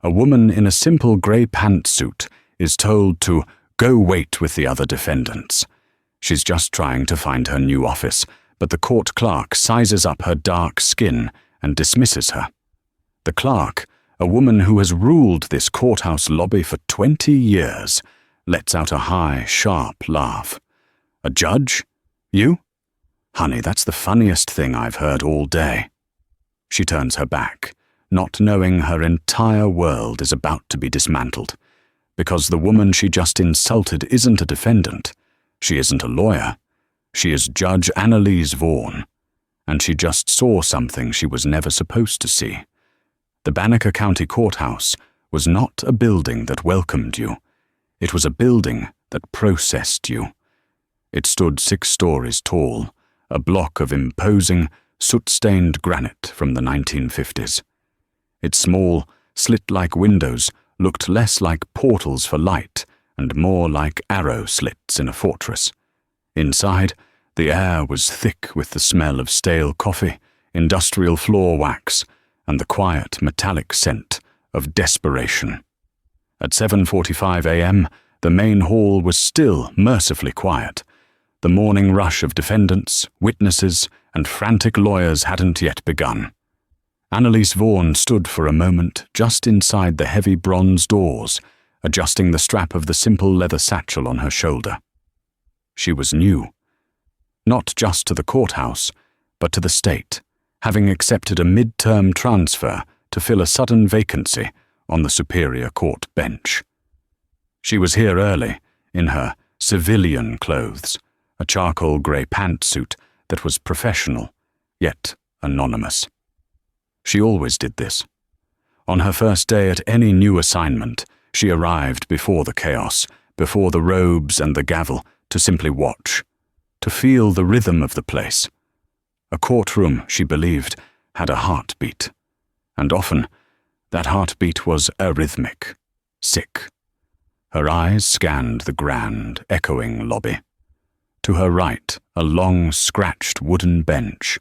A woman in a simple grey pantsuit is told to go wait with the other defendants. She's just trying to find her new office, but the court clerk sizes up her dark skin and dismisses her. The clerk, a woman who has ruled this courthouse lobby for 20 years, lets out a high, sharp laugh. A judge? You? Honey, that's the funniest thing I've heard all day. She turns her back, not knowing her entire world is about to be dismantled, because the woman she just insulted isn't a defendant. She isn't a lawyer. She is Judge Annalise Vaughan, and she just saw something she was never supposed to see. The Banneker County Courthouse was not a building that welcomed you. It was a building that processed you. It stood 6 stories tall, a block of imposing, soot-stained granite from the 1950s. Its small, slit-like windows looked less like portals for light and more like arrow slits in a fortress. Inside, the air was thick with the smell of stale coffee, industrial floor wax, and the quiet, metallic scent of desperation. At 7:45 a.m., the main hall was still mercifully quiet. The morning rush of defendants, witnesses, and frantic lawyers hadn't yet begun. Annalise Vaughan stood for a moment just inside the heavy bronze doors, adjusting the strap of the simple leather satchel on her shoulder. She was new, not just to the courthouse, but to the state, having accepted a mid-term transfer to fill a sudden vacancy on the Superior Court bench. She was here early, in her civilian clothes, a charcoal grey pantsuit that was professional, yet anonymous. She always did this. On her first day at any new assignment, she arrived before the chaos, before the robes and the gavel, to simply watch, to feel the rhythm of the place. A courtroom, she believed, had a heartbeat, and often that heartbeat was arrhythmic, sick. Her eyes scanned the grand, echoing lobby. To her right, a long, scratched wooden bench.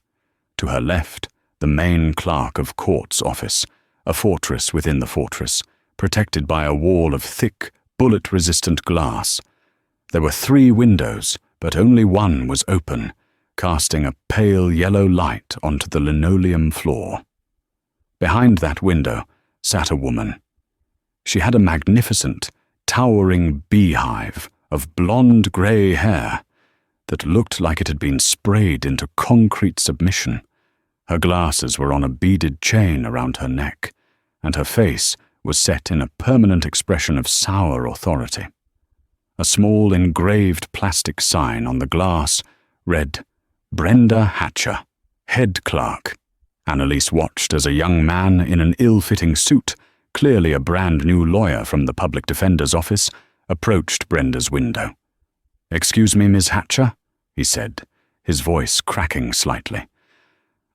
To her left, the main clerk of court's office, a fortress within the fortress, protected by a wall of thick, bullet-resistant glass. There were 3 windows, but only one was open, casting a pale yellow light onto the linoleum floor. Behind that window sat a woman. She had a magnificent, towering beehive of blonde grey hair that looked like it had been sprayed into concrete submission. Her glasses were on a beaded chain around her neck, and her face was set in a permanent expression of sour authority. A small engraved plastic sign on the glass read, "Brenda Hatcher, Head Clerk." Annalise watched as a young man in an ill-fitting suit, clearly a brand-new lawyer from the public defender's office, approached Brenda's window. "Excuse me, Miss Hatcher," he said, his voice cracking slightly.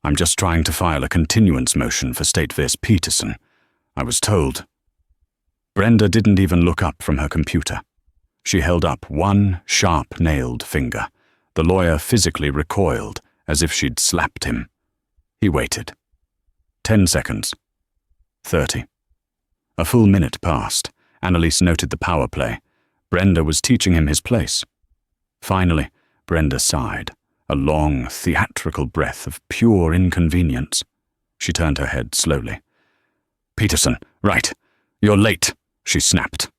"I'm just trying to file a continuance motion for State vs. Peterson. I was told." Brenda didn't even look up from her computer. She held up one sharp-nailed finger. The lawyer physically recoiled, as if she'd slapped him. He waited. 10 seconds. 30. A full minute passed. Annalise noted the power play. Brenda was teaching him his place. Finally, Brenda sighed, a long, theatrical breath of pure inconvenience. She turned her head slowly. "Peterson, right. You're late," she snapped.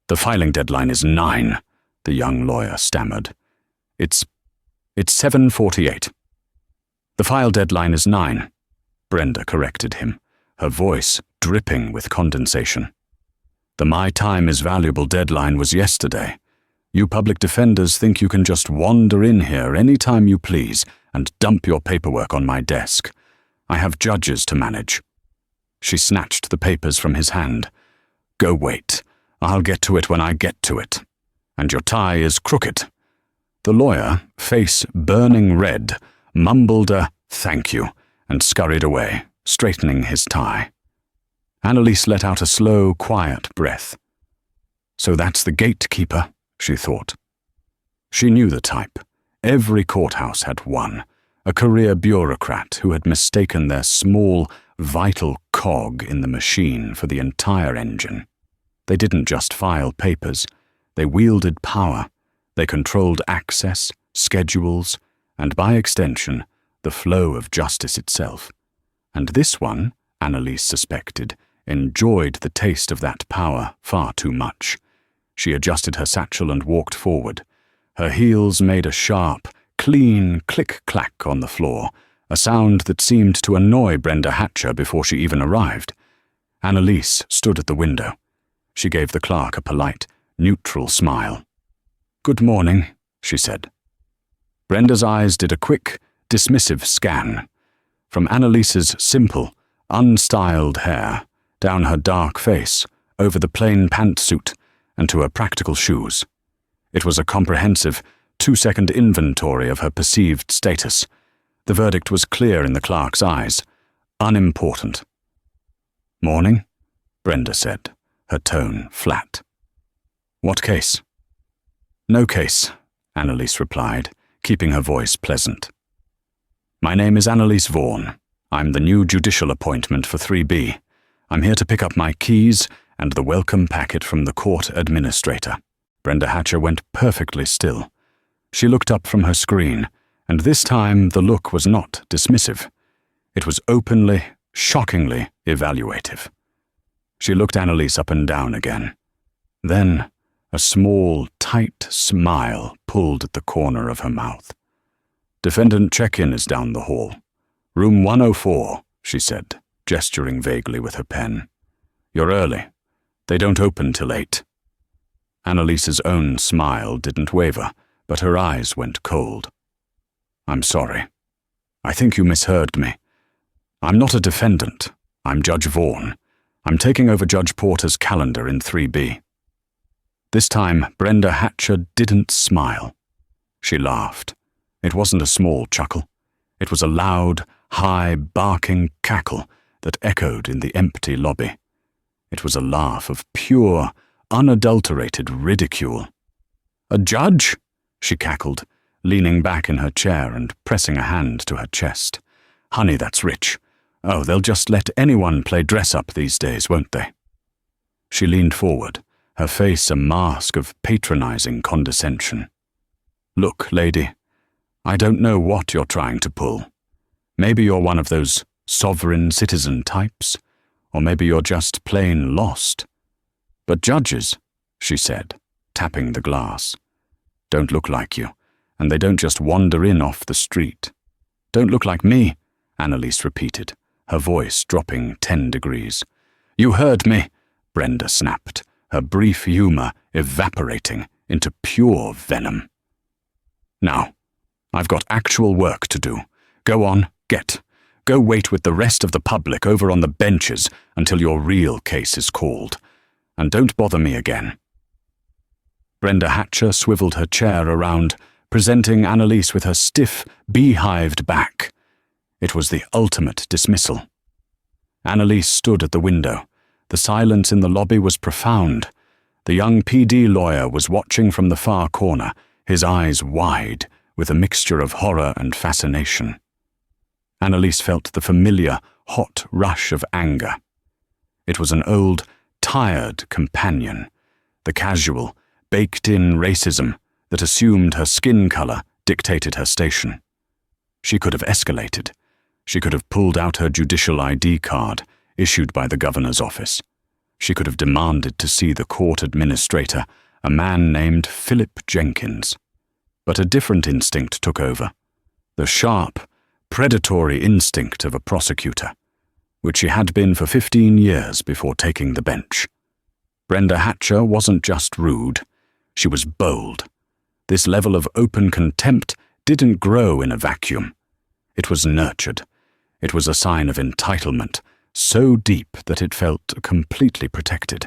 "The filing deadline is 9, the young lawyer stammered. It's 7:48. "The file deadline is 9, Brenda corrected him, her voice dripping with condensation. "The my time is valuable deadline was yesterday. You public defenders think you can just wander in here any time you please and dump your paperwork on my desk. I have judges to manage." She snatched the papers from his hand. "Go wait. I'll get to it when I get to it. And your tie is crooked." The lawyer, face burning red, mumbled a "thank you" and scurried away, straightening his tie. Annalise let out a slow, quiet breath. So that's the gatekeeper, she thought. She knew the type. Every courthouse had one, a career bureaucrat who had mistaken their small, vital cog in the machine for the entire engine. They didn't just file papers, they wielded power. They controlled access, schedules, and by extension, the flow of justice itself. And this one, Annalise suspected, enjoyed the taste of that power far too much. She adjusted her satchel and walked forward. Her heels made a sharp, clean click-clack on the floor, a sound that seemed to annoy Brenda Hatcher before she even arrived. Annalise stood at the window. She gave the clerk a polite, neutral smile. "Good morning," she said. Brenda's eyes did a quick, dismissive scan. From Annalise's simple, unstyled hair, down her dark face, over the plain pantsuit, and to her practical shoes. It was a comprehensive, 2-second inventory of her perceived status. The verdict was clear in the clerk's eyes. Unimportant. "Morning," Brenda said, her tone flat. "What case?" "No case," Annalise replied, keeping her voice pleasant. "My name is Annalise Vaughan. I'm the new judicial appointment for 3B. I'm here to pick up my keys and the welcome packet from the court administrator." Brenda Hatcher went perfectly still. She looked up from her screen, and this time the look was not dismissive. It was openly, shockingly evaluative. She looked Annalise up and down again. Then, a small, tight smile pulled at the corner of her mouth. "Defendant check-in is down the hall. Room 104, she said, gesturing vaguely with her pen. "You're early. They don't open till 8. Annalise's own smile didn't waver, but her eyes went cold. "I'm sorry. I think you misheard me. I'm not a defendant. I'm Judge Vaughan. I'm taking over Judge Porter's calendar in 3B. This time, Brenda Hatcher didn't smile. She laughed. It wasn't a small chuckle. It was a loud, high, barking cackle that echoed in the empty lobby. It was a laugh of pure, unadulterated ridicule. "A judge?" she cackled, leaning back in her chair and pressing a hand to her chest. "Honey, that's rich. Oh, they'll just let anyone play dress-up these days, won't they?" She leaned forward, her face a mask of patronizing condescension. "Look, lady, I don't know what you're trying to pull. Maybe you're one of those sovereign citizen types, or maybe you're just plain lost. But judges," she said, tapping the glass, "don't look like you, and they don't just wander in off the street." "Don't look like me," Annalise repeated, her voice dropping 10 degrees. "You heard me," Brenda snapped, her brief humor evaporating into pure venom. "Now, I've got actual work to do. Go on, Go wait with the rest of the public over on the benches until your real case is called. And don't bother me again." Brenda Hatcher swiveled her chair around, presenting Annalise with her stiff, beehived back. It was the ultimate dismissal. Annalise stood at the window. The silence in the lobby was profound. The young PD lawyer was watching from the far corner, his eyes wide, with a mixture of horror and fascination. Annalise felt the familiar, hot rush of anger. It was an old, tired companion, the casual, baked-in racism that assumed her skin color dictated her station. She could have escalated. She could have pulled out her judicial ID card, issued by the governor's office. She could have demanded to see the court administrator, a man named Philip Jenkins. But a different instinct took over. The sharp, predatory instinct of a prosecutor, which she had been for 15 years before taking the bench. Brenda Hatcher wasn't just rude, she was bold. This level of open contempt didn't grow in a vacuum. It was nurtured. It was a sign of entitlement, so deep that it felt completely protected.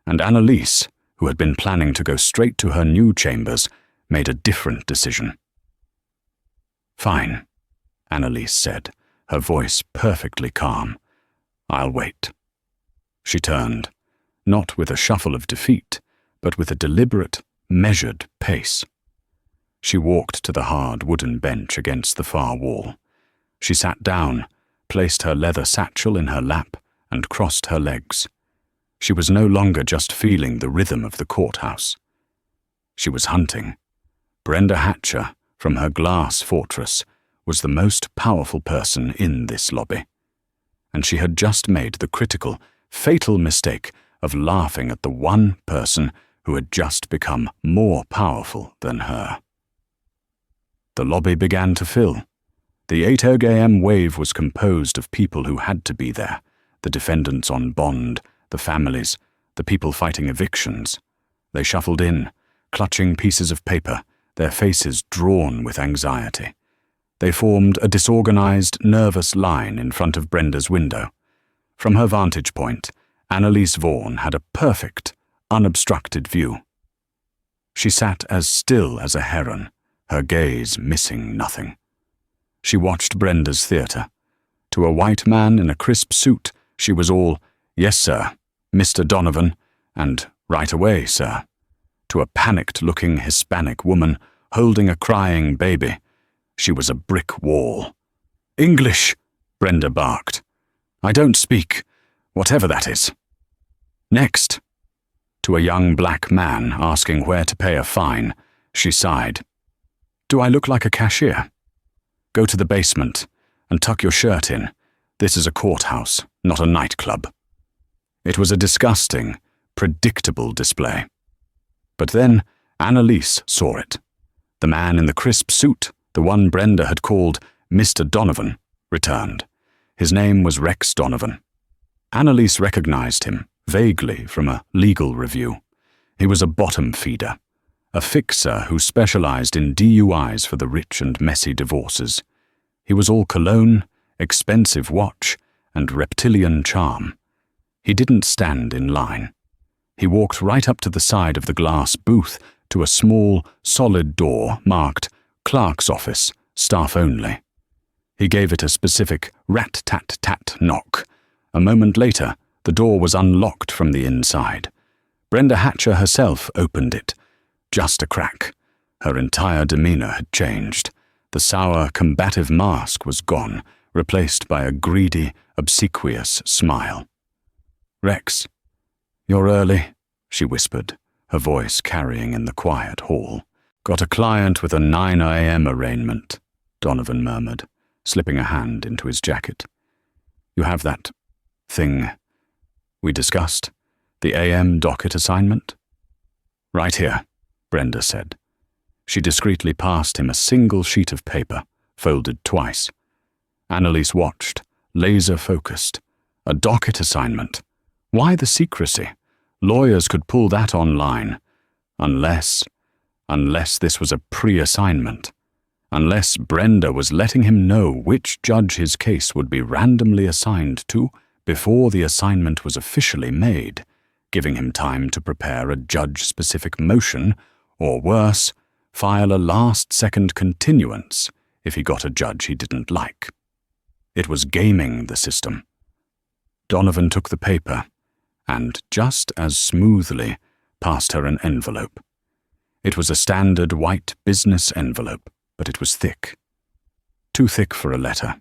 And Annalise, who had been planning to go straight to her new chambers, made a different decision. "Fine," Annalise said, her voice perfectly calm. "I'll wait." She turned, not with a shuffle of defeat, but with a deliberate, measured pace. She walked to the hard wooden bench against the far wall. She sat down, placed her leather satchel in her lap, and crossed her legs. She was no longer just feeling the rhythm of the courthouse. She was hunting. Brenda Hatcher, from her glass fortress, was the most powerful person in this lobby. And she had just made the critical, fatal mistake of laughing at the one person who had just become more powerful than her. The lobby began to fill. The 8 a.m. wave was composed of people who had to be there, the defendants on bond, the families, the people fighting evictions. They shuffled in, clutching pieces of paper, their faces drawn with anxiety. They formed a disorganized, nervous line in front of Brenda's window. From her vantage point, Annalise Vaughan had a perfect, unobstructed view. She sat as still as a heron, her gaze missing nothing. She watched Brenda's theatre. To a white man in a crisp suit, she was all, "Yes, sir, Mr. Donovan," and "Right away, sir." To a panicked-looking Hispanic woman holding a crying baby, she was a brick wall. "English," Brenda barked. "I don't speak, whatever that is." "Next." To a young black man asking where to pay a fine, she sighed. "Do I look like a cashier?" "Go to the basement and tuck your shirt in. This is a courthouse, not a nightclub." It was a disgusting, predictable display. But then Annalise saw it. The man in the crisp suit, the one Brenda had called Mr. Donovan, returned. His name was Rex Donovan. Annalise recognized him, vaguely, from a legal review. He was a bottom feeder, a fixer who specialized in DUIs for the rich and messy divorces. He was all cologne, expensive watch, and reptilian charm. He didn't stand in line. He walked right up to the side of the glass booth to a small, solid door marked Clerk's Office, Staff Only. He gave it a specific rat-tat-tat knock. A moment later, the door was unlocked from the inside. Brenda Hatcher herself opened it. Just a crack. Her entire demeanor had changed. The sour, combative mask was gone, replaced by a greedy, obsequious smile. "Rex, you're early," she whispered, her voice carrying in the quiet hall. "Got a client with a 9 a.m. arraignment," Donovan murmured, slipping a hand into his jacket. "You have that thing we discussed, the AM docket assignment?" "Right here," Brenda said. She discreetly passed him a single sheet of paper, folded twice. Annalise watched, laser-focused. A docket assignment. Why the secrecy? Lawyers could pull that online. Unless this was a pre-assignment. Unless Brenda was letting him know which judge his case would be randomly assigned to before the assignment was officially made, giving him time to prepare a judge-specific motion, or worse, file a last-second continuance if he got a judge he didn't like. It was gaming the system. Donovan took the paper and, just as smoothly, passed her an envelope. It was a standard white business envelope, but it was thick. Too thick for a letter.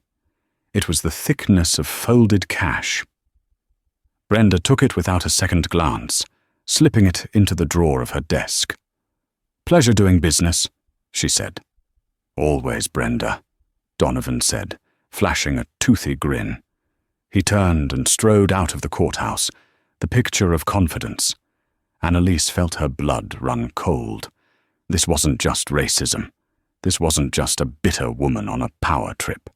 It was the thickness of folded cash. Brenda took it without a second glance, slipping it into the drawer of her desk. "Pleasure doing business," she said. "Always, Brenda," Donovan said, flashing a toothy grin. He turned and strode out of the courthouse, the picture of confidence. Annalise felt her blood run cold. This wasn't just racism. This wasn't just a bitter woman on a power trip.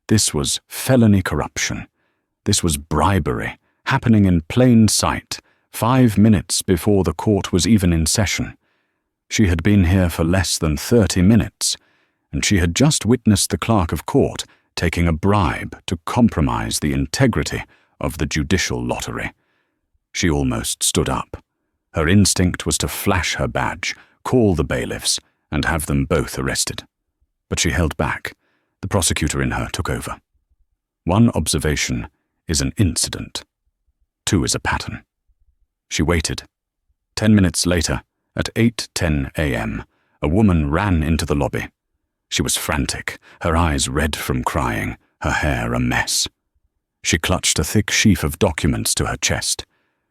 This was felony corruption. This was bribery, happening in plain sight, 5 minutes before the court was even in session. She had been here for less than 30 minutes, and she had just witnessed the clerk of court taking a bribe to compromise the integrity of the judicial lottery. She almost stood up. Her instinct was to flash her badge, call the bailiffs, and have them both arrested. But she held back. The prosecutor in her took over. 1 observation is an incident. 2 is a pattern. She waited. 10 minutes later, at 8:10 a.m., a woman ran into the lobby. She was frantic, her eyes red from crying, her hair a mess. She clutched a thick sheaf of documents to her chest.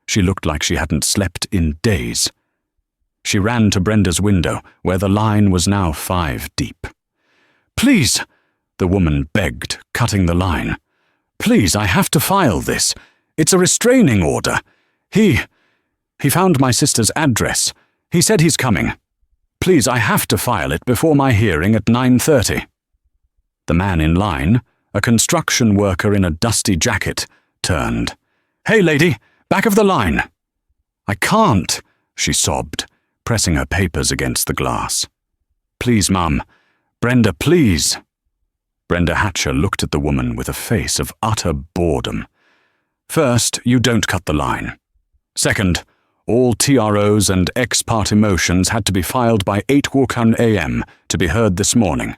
She looked like she hadn't slept in days. She ran to Brenda's window, where the line was now 5 deep. "Please," the woman begged, cutting the line. "Please, I have to file this. It's a restraining order. He found my sister's address. He said he's coming. Please, I have to file it before my hearing at 9:30. The man in line, a construction worker in a dusty jacket, turned. "Hey, lady, back of the line." "I can't," she sobbed, pressing her papers against the glass. "Please, Mum. Brenda, please." Brenda Hatcher looked at the woman with a face of utter boredom. "First, you don't cut the line. Second, all TROs and ex parte motions had to be filed by 8:00 a.m. to be heard this morning.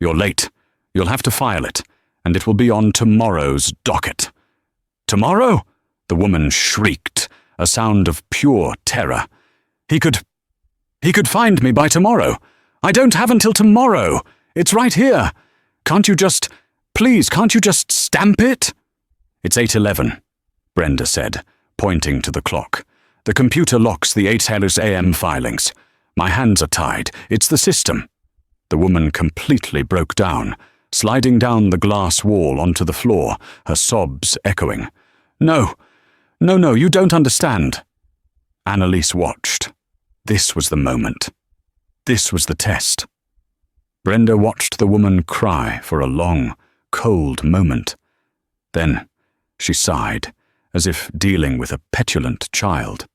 You're late. You'll have to file it, and it will be on tomorrow's docket." "Tomorrow?" the woman shrieked, a sound of pure terror. He could find me by tomorrow. I don't have until tomorrow. It's right here. Can't you just stamp it?" "It's 8:11, Brenda said, pointing to the clock. "The computer locks the 8 a.m. filings. My hands are tied. It's the system." The woman completely broke down, sliding down the glass wall onto the floor, her sobs echoing. No, you don't understand." Annalise watched. This was the moment. This was the test. Brenda watched the woman cry for a long, cold moment. Then she sighed, as if dealing with a petulant child.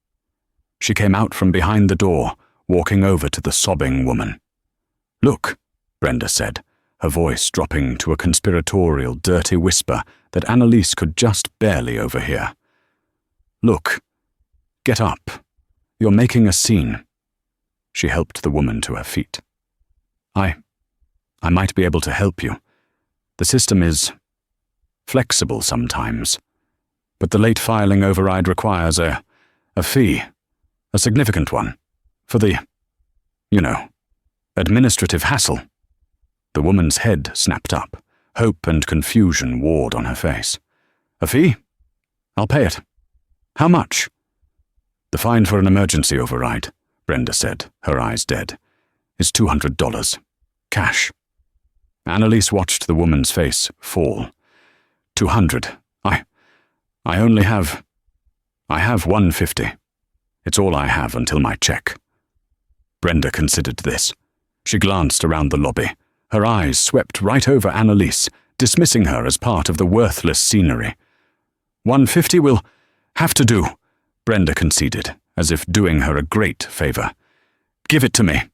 She came out from behind the door, walking over to the sobbing woman. "Look," Brenda said, her voice dropping to a conspiratorial, dirty whisper that Annalise could just barely overhear. "Look. Get up. You're making a scene." She helped the woman to her feet. I might be able to help you. The system is flexible sometimes, but the late filing override requires a fee, a significant one, for the, administrative hassle." The woman's head snapped up. Hope and confusion warred on her face. "A fee? I'll pay it. How much?" "The fine for an emergency override," Brenda said, her eyes dead, "is $200. Cash." Annalise watched the woman's face fall. "200. I only have... I have $150. It's all I have until my check." Brenda considered this. She glanced around the lobby. Her eyes swept right over Annalise, dismissing her as part of the worthless scenery. $150 will have to do," Brenda conceded, as if doing her a great favor. "Give it to me."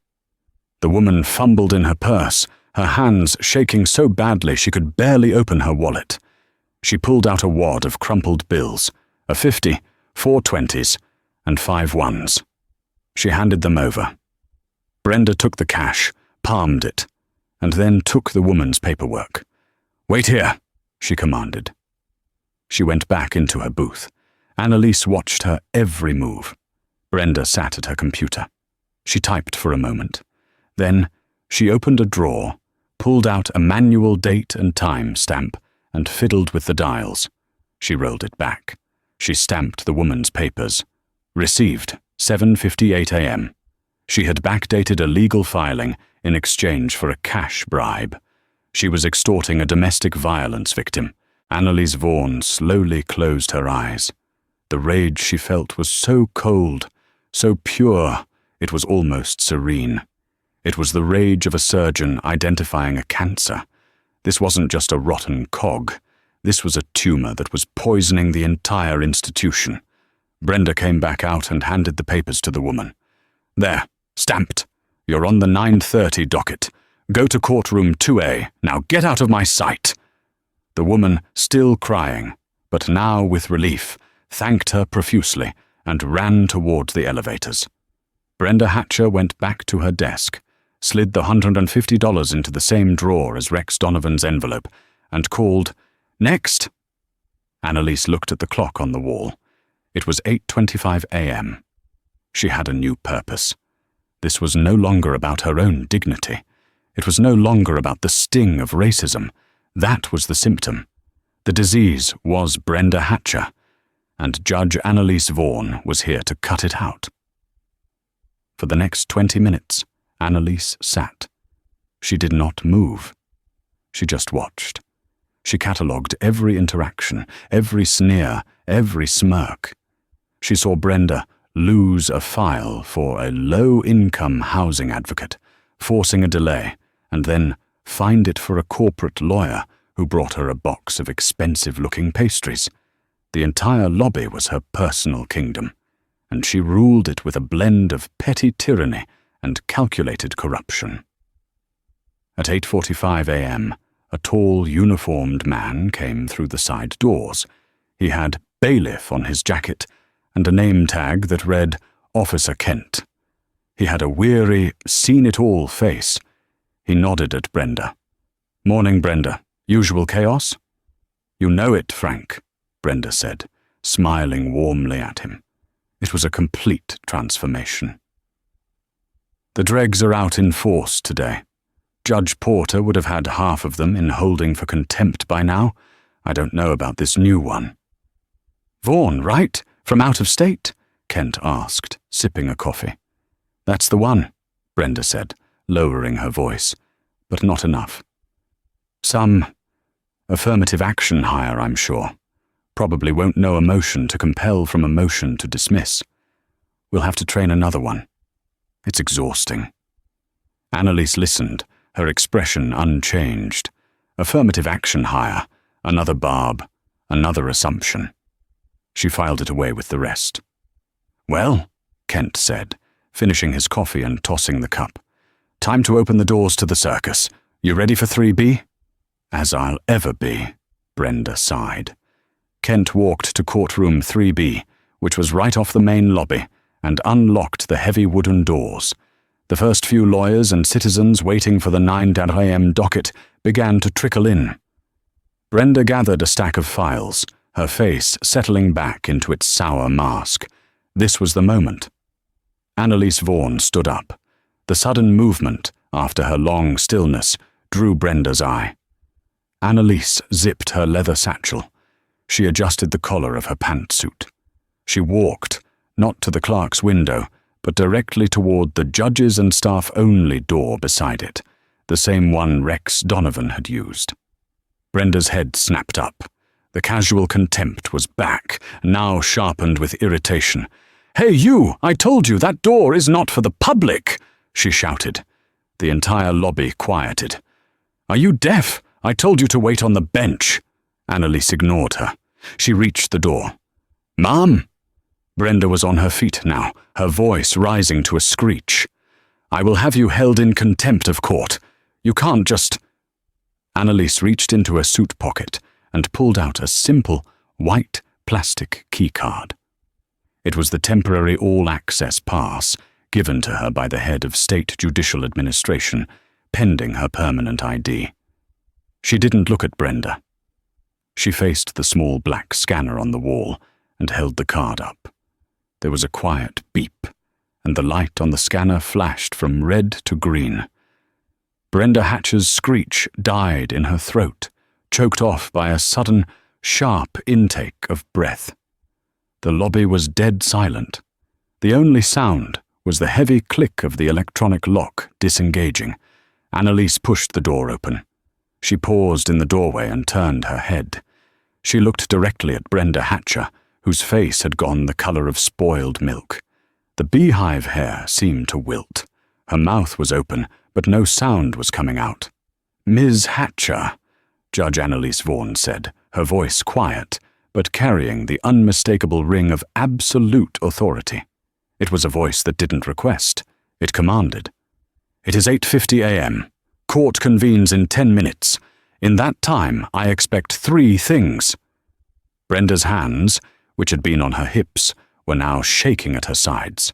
The woman fumbled in her purse, her hands shaking so badly she could barely open her wallet. She pulled out a wad of crumpled bills, a 50, 4 20s, and 5 1s. She handed them over. Brenda took the cash, palmed it, and then took the woman's paperwork. "Wait here," she commanded. She went back into her booth. Annalise watched her every move. Brenda sat at her computer. She typed for a moment. Then she opened a drawer, pulled out a manual date and time stamp, and fiddled with the dials. She rolled it back. She stamped the woman's papers. Received, 7:58 a.m. She had backdated a legal filing in exchange for a cash bribe. She was extorting a domestic violence victim. Annalise Vaughan slowly closed her eyes. The rage she felt was so cold, so pure, it was almost serene. It was the rage of a surgeon identifying a cancer. This wasn't just a rotten cog. This was a tumor that was poisoning the entire institution. Brenda came back out and handed the papers to the woman. "There, stamped. You're on the 9:30 docket. Go to courtroom 2A. Now get out of my sight." The woman, still crying, but now with relief, thanked her profusely and ran toward the elevators. Brenda Hatcher went back to her desk, slid the $150 into the same drawer as Rex Donovan's envelope, and called, "Next." Annalise looked at the clock on the wall. It was 8:25 a.m. She had a new purpose. This was no longer about her own dignity. It was no longer about the sting of racism. That was the symptom. The disease was Brenda Hatcher, and Judge Annalise Vaughan was here to cut it out. For the next 20 minutes, Annalise sat. She did not move. She just watched. She catalogued every interaction, every sneer, every smirk. She saw Brenda lose a file for a low-income housing advocate, forcing a delay, and then find it for a corporate lawyer who brought her a box of expensive-looking pastries. The entire lobby was her personal kingdom, and she ruled it with a blend of petty tyranny and calculated corruption. At 8:45 a.m., a tall, uniformed man came through the side doors. He had bailiff on his jacket and a name tag that read Officer Kent. He had a weary, seen-it-all face. He nodded at Brenda. "Morning, Brenda. Usual chaos?" "You know it, Frank," Brenda said, smiling warmly at him. It was a complete transformation. "The dregs are out in force today. Judge Porter would have had half of them in holding for contempt by now. I don't know about this new one." "Vaughan, right? From out of state?" Kent asked, sipping a coffee. "That's the one," Brenda said, lowering her voice, "but not enough. Some affirmative action hire, I'm sure. Probably won't know a motion to compel from a motion to dismiss. We'll have to train another one. It's exhausting." Annalise listened, her expression unchanged. Affirmative action hire, another barb, another assumption. She filed it away with the rest. "Well," Kent said, finishing his coffee and tossing the cup. "Time to open the doors to the circus. You ready for 3B? "As I'll ever be," Brenda sighed. Kent walked to courtroom 3B, which was right off the main lobby, and unlocked the heavy wooden doors. The first few lawyers and citizens waiting for the 9 a.m. docket began to trickle in. Brenda gathered a stack of files, her face settling back into its sour mask. This was the moment. Annalise Vaughan stood up. The sudden movement, after her long stillness, drew Brenda's eye. Annalise zipped her leather satchel. She adjusted the collar of her pantsuit. She walked, not to the clerk's window, but directly toward the judges and staff only door beside it, the same one Rex Donovan had used. Brenda's head snapped up. The casual contempt was back, now sharpened with irritation. "Hey, you! I told you that door is not for the public!" she shouted. The entire lobby quieted. "Are you deaf? I told you to wait on the bench." Annalise ignored her. She reached the door. "Mom!" Brenda was on her feet now, her voice rising to a screech. "I will have you held in contempt of court. You can't just—" Annalise reached into her suit pocket and pulled out a simple, white plastic keycard. It was the temporary all-access pass given to her by the head of State Judicial Administration, pending her permanent ID. She didn't look at Brenda. She faced the small black scanner on the wall and held the card up. There was a quiet beep, and the light on the scanner flashed from red to green. Brenda Hatcher's screech died in her throat, choked off by a sudden, sharp intake of breath. The lobby was dead silent. The only sound was the heavy click of the electronic lock disengaging. Annalise pushed the door open. She paused in the doorway and turned her head. She looked directly at Brenda Hatcher, whose face had gone the color of spoiled milk. The beehive hair seemed to wilt. Her mouth was open, but no sound was coming out. "Ms. Hatcher," Judge Annalise Vaughan said, her voice quiet, but carrying the unmistakable ring of absolute authority. It was a voice that didn't request. It commanded. "It is 8:50 a.m. Court convenes in 10 minutes. In that time, I expect 3 things." Brenda's hands, which had been on her hips, were now shaking at her sides.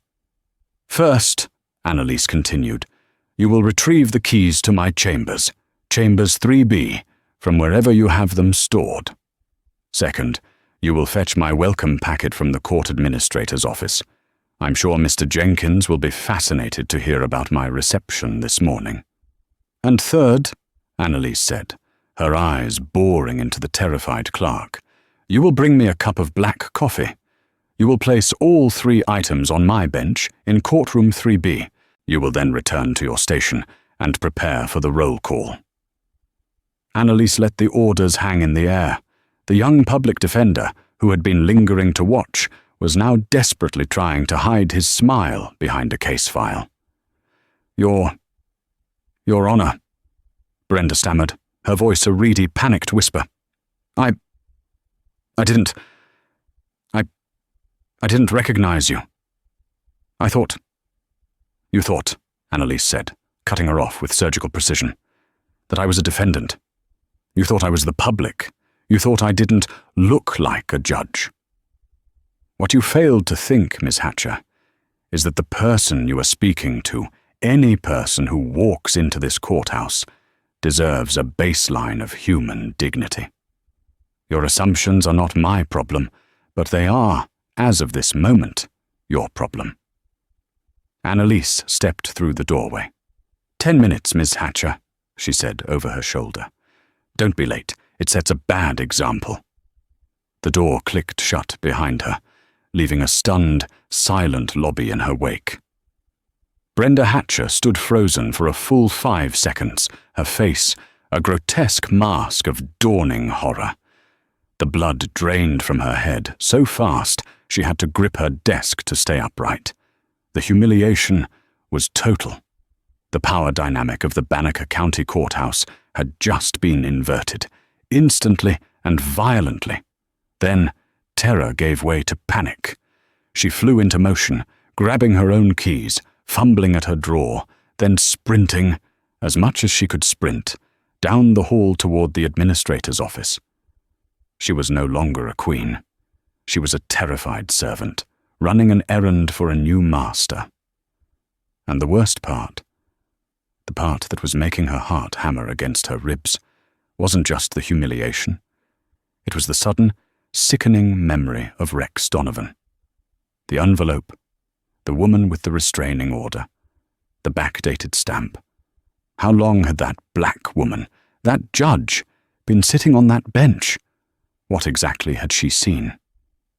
"First," Annalise continued, "you will retrieve the keys to my chambers, chambers 3B, from wherever you have them stored. Second, you will fetch my welcome packet from the court administrator's office. I'm sure Mr. Jenkins will be fascinated to hear about my reception this morning. And third," Annalise said, her eyes boring into the terrified clerk. "You will bring me a cup of black coffee. You will place all 3 items on my bench in courtroom 3B. You will then return to your station and prepare for the roll call." Annalise let the orders hang in the air. The young public defender, who had been lingering to watch, was now desperately trying to hide his smile behind a case file. Your Honor," Brenda stammered, her voice a reedy, panicked whisper. I didn't recognize you. You thought, Annalise said, cutting her off with surgical precision, that I was a defendant. You thought I was the public. You thought I didn't look like a judge. What you failed to think, Miss Hatcher, is that the person you are speaking to, any person who walks into this courthouse, deserves a baseline of human dignity. Your assumptions are not my problem, but they are, as of this moment, your problem. Annalise stepped through the doorway. 10 minutes, Miss Hatcher, she said over her shoulder. Don't be late. It sets a bad example. The door clicked shut behind her, leaving a stunned, silent lobby in her wake. Brenda Hatcher stood frozen for a full 5 seconds, her face a grotesque mask of dawning horror. The blood drained from her head so fast she had to grip her desk to stay upright. The humiliation was total. The power dynamic of the Banneker County Courthouse had just been inverted, instantly and violently. Then terror gave way to panic. She flew into motion, grabbing her own keys, fumbling at her drawer, then sprinting, as much as she could sprint, down the hall toward the administrator's office. She was no longer a queen. She was a terrified servant, running an errand for a new master. And the worst part, the part that was making her heart hammer against her ribs, wasn't just the humiliation. It was the sudden, sickening memory of Rex Donovan. The envelope, the woman with the restraining order, the backdated stamp. How long had that black woman, that judge, been sitting on that bench? What exactly had she seen?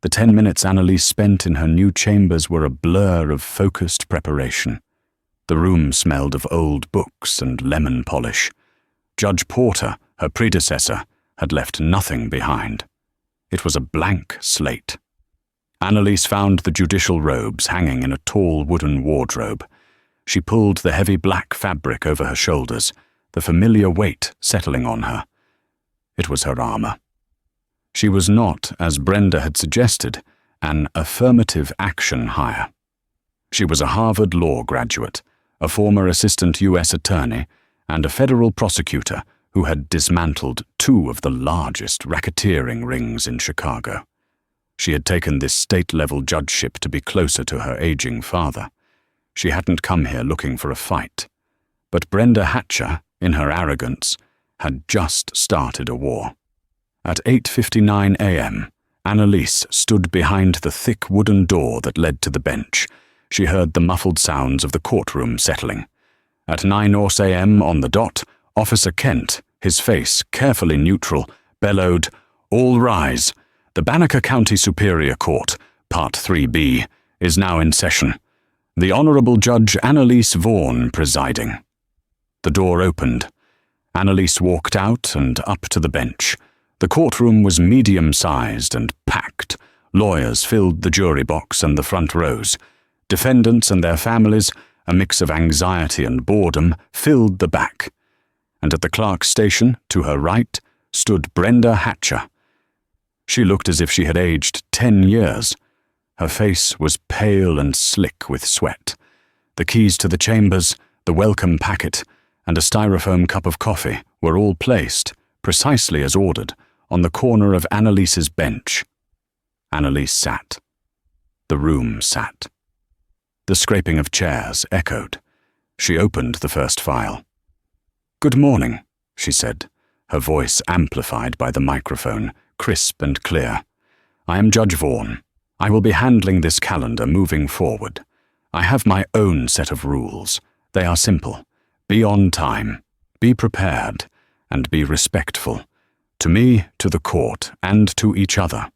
The 10 minutes Annalise spent in her new chambers were a blur of focused preparation. The room smelled of old books and lemon polish. Judge Porter, her predecessor, had left nothing behind. It was a blank slate. Annalise found the judicial robes hanging in a tall wooden wardrobe. She pulled the heavy black fabric over her shoulders, the familiar weight settling on her. It was her armor. She was not, as Brenda had suggested, an affirmative action hire. She was a Harvard law graduate, a former assistant U.S. attorney, and a federal prosecutor who had dismantled 2 of the largest racketeering rings in Chicago. She had taken this state-level judgeship to be closer to her aging father. She hadn't come here looking for a fight. But Brenda Hatcher, in her arrogance, had just started a war. At 8:59 a.m., Annalise stood behind the thick wooden door that led to the bench. She heard the muffled sounds of the courtroom settling. At 9 a.m. on the dot, Officer Kent, his face carefully neutral, bellowed, "All rise. The Banneker County Superior Court, Part 3B, is now in session. The Honorable Judge Annalise Vaughan presiding." The door opened. Annalise walked out and up to the bench. The courtroom was medium-sized and packed. Lawyers filled the jury box and the front rows. Defendants and their families, a mix of anxiety and boredom, filled the back. And at the clerk's station, to her right, stood Brenda Hatcher. She looked as if she had aged 10 years. Her face was pale and slick with sweat. The keys to the chambers, the welcome packet, and a styrofoam cup of coffee were all placed, precisely as ordered, on the corner of Annalise's bench. Annalise sat. The room sat. The scraping of chairs echoed. She opened the first file. "Good morning," she said, her voice amplified by the microphone, crisp and clear. "I am Judge Vaughan. I will be handling this calendar moving forward. I have my own set of rules. They are simple. Be on time, be prepared, and be respectful. To me, to the court, and to each other.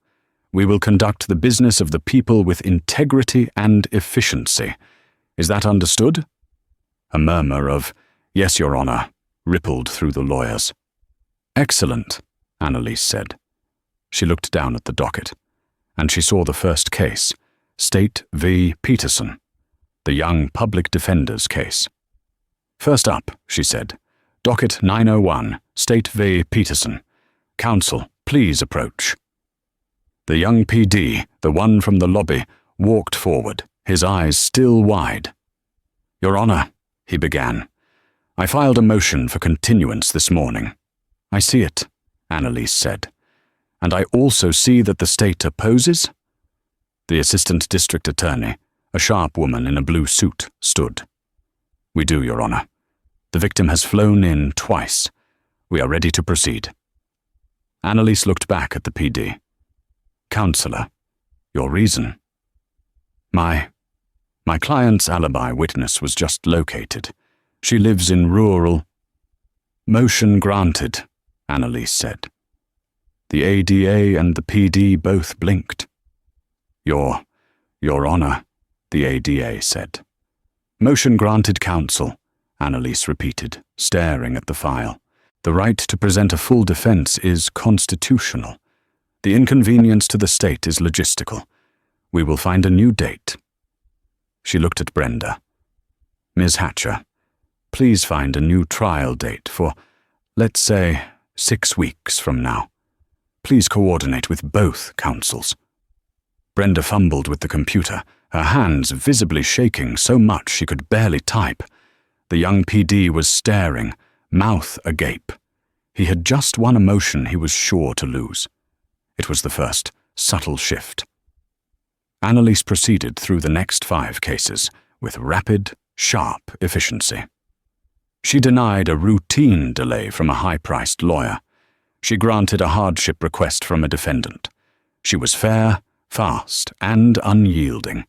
We will conduct the business of the people with integrity and efficiency. Is that understood?" A murmur of, "Yes, Your Honor," rippled through the lawyers. "Excellent," Annalise said. She looked down at the docket, and she saw the first case, State v. Peterson, the young public defender's case. "First up," she said, "Docket 901, State v. Peterson. Counsel, please approach." The young PD, the one from the lobby, walked forward, his eyes still wide. "Your Honor," he began, "I filed a motion for continuance this morning." "I see it," Annalise said. "And I also see that the state opposes?" The assistant district attorney, a sharp woman in a blue suit, stood. "We do, Your Honor. The victim has flown in twice. We are ready to proceed." Annalise looked back at the PD. "Counselor, your reason?" My client's alibi witness was just located. She lives in rural—" "Motion granted," Annalise said. The ADA and the PD both blinked. Your Honor," the ADA said. "Motion granted, counsel," Annalise repeated, staring at the file. "The right to present a full defense is constitutional. The inconvenience to the state is logistical. We will find a new date." She looked at Brenda. "Ms. Hatcher, please find a new trial date for, let's say, 6 weeks from now. Please coordinate with both counsels." Brenda fumbled with the computer, her hands visibly shaking so much she could barely type. The young PD was staring, mouth agape. He had just won a motion he was sure to lose. It was the first subtle shift. Annalise proceeded through the next 5 cases with rapid, sharp efficiency. She denied a routine delay from a high-priced lawyer. She granted a hardship request from a defendant. She was fair, fast, and unyielding.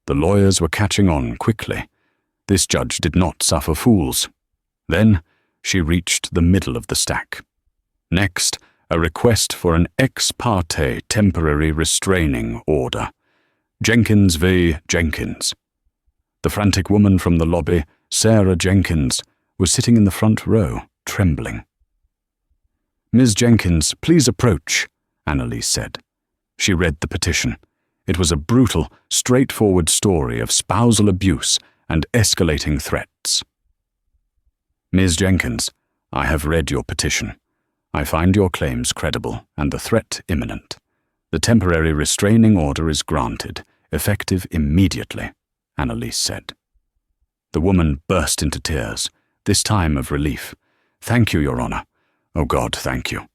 The lawyers were catching on quickly. This judge did not suffer fools. Then she reached the middle of the stack. Next, a request for an ex parte temporary restraining order. Jenkins v. Jenkins. The frantic woman from the lobby, Sarah Jenkins, was sitting in the front row, trembling. "Ms. Jenkins, please approach," Annalise said. She read the petition. It was a brutal, straightforward story of spousal abuse and escalating threats. "Ms. Jenkins, I have read your petition. I find your claims credible and the threat imminent. The temporary restraining order is granted, effective immediately," Annalise said. The woman burst into tears, this time of relief. "Thank you, Your Honor. Oh God, thank you."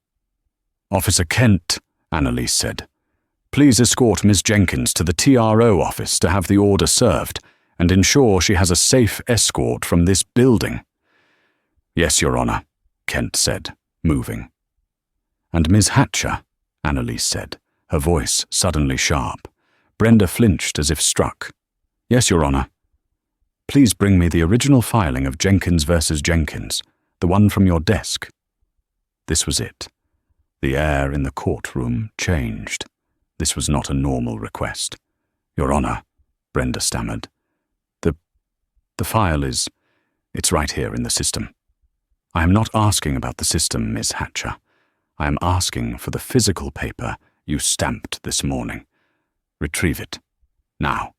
"Officer Kent," Annalise said, "please escort Ms. Jenkins to the TRO office to have the order served and ensure she has a safe escort from this building." "Yes, Your Honor," Kent said, moving. "And Ms. Hatcher," Annalise said, her voice suddenly sharp. Brenda flinched as if struck. "Yes, Your Honor. Please bring me the original filing of Jenkins versus Jenkins, the one from your desk." This was it. The air in the courtroom changed. This was not a normal request. "Your Honor," Brenda stammered. The file it's right here in the system." "I am not asking about the system, Miss Hatcher. I am asking for the physical paper you stamped this morning. Retrieve it. Now."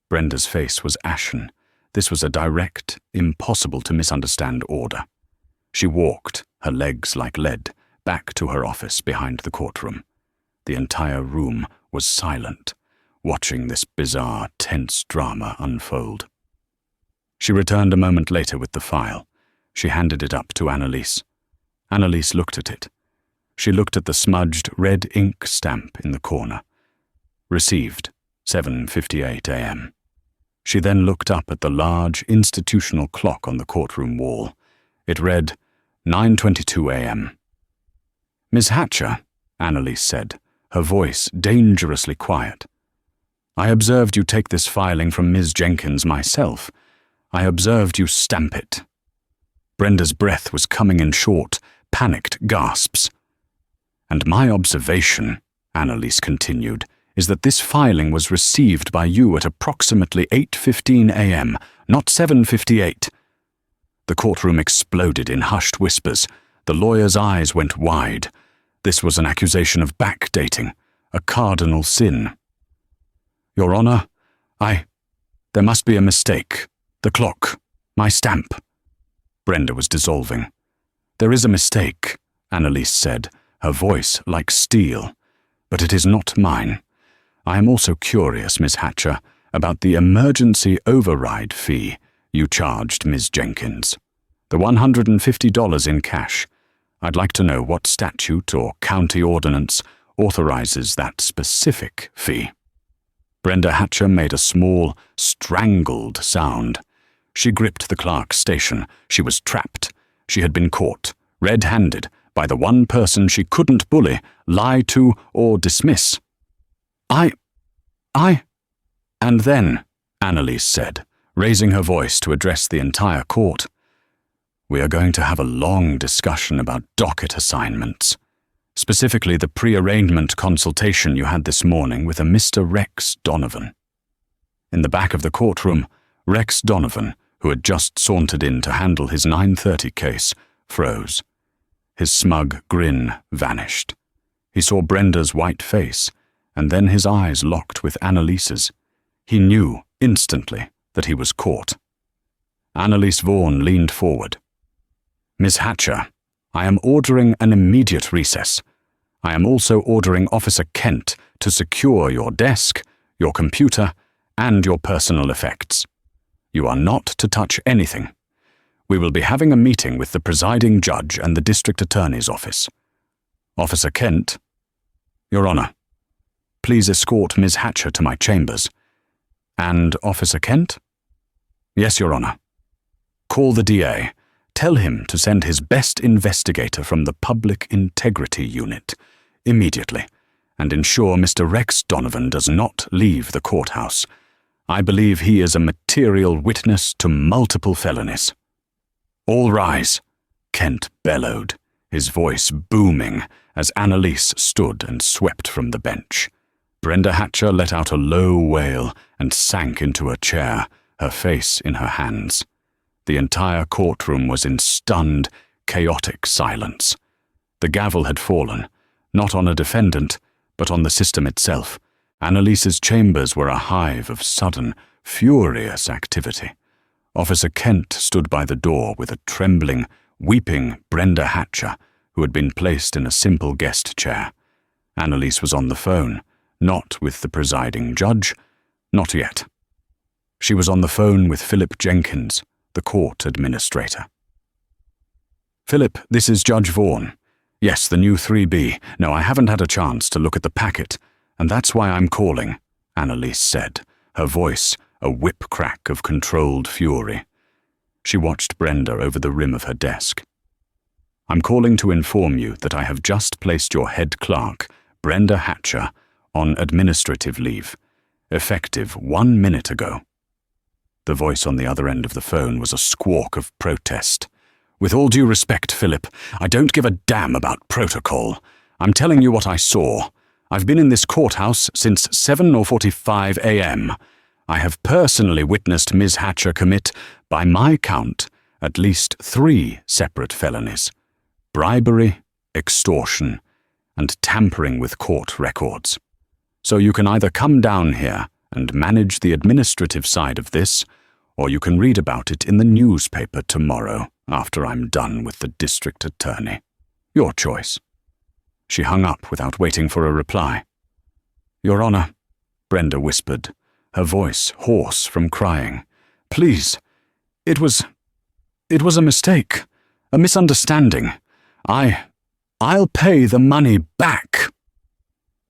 Brenda's face was ashen. This was a direct, impossible to misunderstand order. She walked, her legs like lead, back to her office behind the courtroom. The entire room was silent, watching this bizarre, tense drama unfold. She returned a moment later with the file. She handed it up to Annalise. Annalise looked at it. She looked at the smudged red ink stamp in the corner. Received, 7:58 a.m. She then looked up at the large institutional clock on the courtroom wall. It read 9:22 a.m. "Miss Hatcher," Annalise said, her voice dangerously quiet. "I observed you take this filing from Ms. Jenkins myself. I observed you stamp it." Brenda's breath was coming in short, panicked gasps. "And my observation," Annalise continued, "is that this filing was received by you at approximately 8:15 a.m., not 7:58. The courtroom exploded in hushed whispers. The lawyer's eyes went wide. This was an accusation of backdating, a cardinal sin. "Your Honor, there must be a mistake. The clock, my stamp." Brenda was dissolving. "There is a mistake," Annalise said, her voice like steel. "But it is not mine. I am also curious, Miss Hatcher, about the emergency override fee you charged Ms. Jenkins. The $150 in cash. I'd like to know what statute or county ordinance authorizes that specific fee." Brenda Hatcher made a small, strangled sound. She gripped the Clerk's station. She was trapped. She had been caught, red-handed, by the one person she couldn't bully, lie to, or dismiss. I... And then, Annalise said, raising her voice to address the entire court, "We are going to have a long discussion about docket assignments, specifically the pre-arrangement consultation you had this morning with a Mr. Rex Donovan." In the back of the courtroom, Rex Donovan, who had just sauntered in to handle his 9:30 case, froze. His smug grin vanished. He saw Brenda's white face, and then his eyes locked with Annalise's. He knew instantly that he was caught. Annalise Vaughan leaned forward. "Miss Hatcher, I am ordering an immediate recess. I am also ordering Officer Kent to secure your desk, your computer, and your personal effects. You are not to touch anything. We will be having a meeting with the presiding judge and the district attorney's office. Officer Kent." "Your Honor, please escort Miss Hatcher to my chambers." "And Officer Kent?" "Yes, Your Honor. Call the DA. Tell him to send his best investigator from the Public Integrity Unit immediately, and ensure Mr. Rex Donovan does not leave the courthouse. I believe he is a material witness to multiple felonies." "All rise," Kent bellowed, his voice booming as Annalise stood and swept from the bench. Brenda Hatcher let out a low wail and sank into a chair, her face in her hands. The entire courtroom was in stunned, chaotic silence. The gavel had fallen, not on a defendant, but on the system itself. Annalise's chambers were a hive of sudden, furious activity. Officer Kent stood by the door with a trembling, weeping Brenda Hatcher, who had been placed in a simple guest chair. Annalise was on the phone, not with the presiding judge, not yet. She was on the phone with Philip Jenkins, the court administrator. "Philip, this is Judge Vaughan. Yes, the new 3B. No, I haven't had a chance to look at the packet, and that's why I'm calling," Annalise said, her voice a whip-crack of controlled fury. She watched Brenda over the rim of her desk. "I'm calling to inform you that I have just placed your head clerk, Brenda Hatcher, on administrative leave, effective 1 minute ago." The voice on the other end of the phone was a squawk of protest. "With all due respect, Philip, I don't give a damn about protocol. I'm telling you what I saw. I've been in this courthouse since 7:45 a.m. I have personally witnessed Ms. Hatcher commit, by my count, at least 3 separate felonies: bribery, extortion, and tampering with court records. So you can either come down here and manage the administrative side of this, or you can read about it in the newspaper tomorrow after I'm done with the district attorney. Your choice." She hung up without waiting for a reply. "Your Honor," Brenda whispered, her voice hoarse from crying, "please, it was a mistake, a misunderstanding. I'll pay the money back."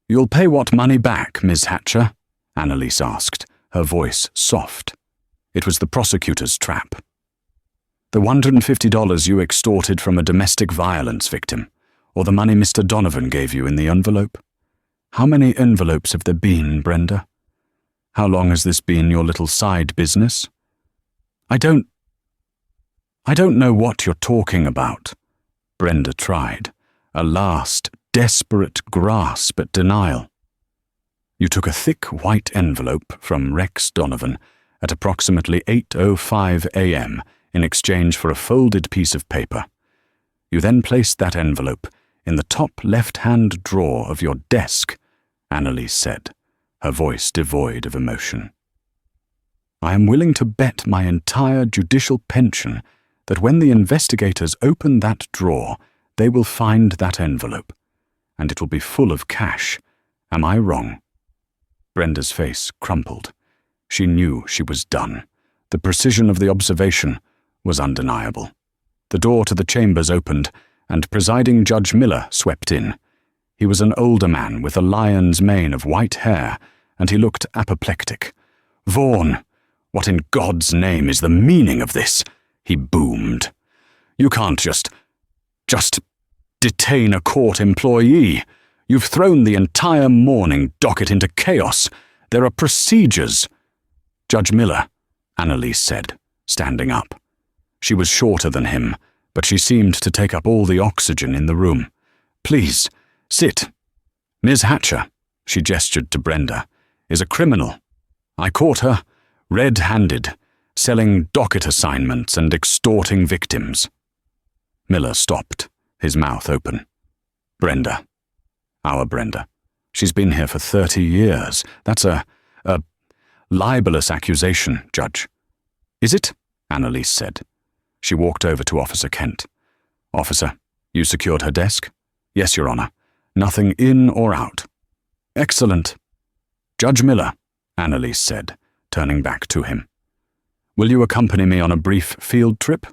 "You'll pay what money back, Ms. Hatcher?" Annalise asked, her voice soft. It was the prosecutor's trap. "The $150 you extorted from a domestic violence victim, or the money Mr. Donovan gave you in the envelope? How many envelopes have there been, Brenda? How long has this been your little side business?" I don't know what you're talking about," Brenda tried, a last, desperate grasp at denial. You took a thick white envelope from Rex Donovan at approximately 8:05 a.m. in exchange for a folded piece of paper. You then placed that envelope in the top left-hand drawer of your desk, Annalise said, her voice devoid of emotion. I am willing to bet my entire judicial pension that when the investigators open that drawer, they will find that envelope, and it will be full of cash. Am I wrong? Brenda's face crumpled. She knew she was done. The precision of the observation was undeniable. The door to the chambers opened, and presiding Judge Miller swept in. He was an older man with a lion's mane of white hair, and he looked apoplectic. "Vaughan, what in God's name is the meaning of this?" he boomed. "You can't just detain a court employee. You've thrown the entire morning docket into chaos. There are procedures." "Judge Miller," Annalise said, standing up. She was shorter than him, but she seemed to take up all the oxygen in the room. "Please, sit. Ms. Hatcher," she gestured to Brenda, "is a criminal. I caught her, red-handed, selling docket assignments and extorting victims." Miller stopped, his mouth open. "Brenda. Our Brenda. She's been here for 30 years. That's a libelous accusation, Judge." "Is it?" Annalise said. She walked over to Officer Kent. "Officer, you secured her desk?" "Yes, Your Honor. Nothing in or out." "Excellent." "Judge Miller," Annalise said, turning back to him. "Will you accompany me on a brief field trip?"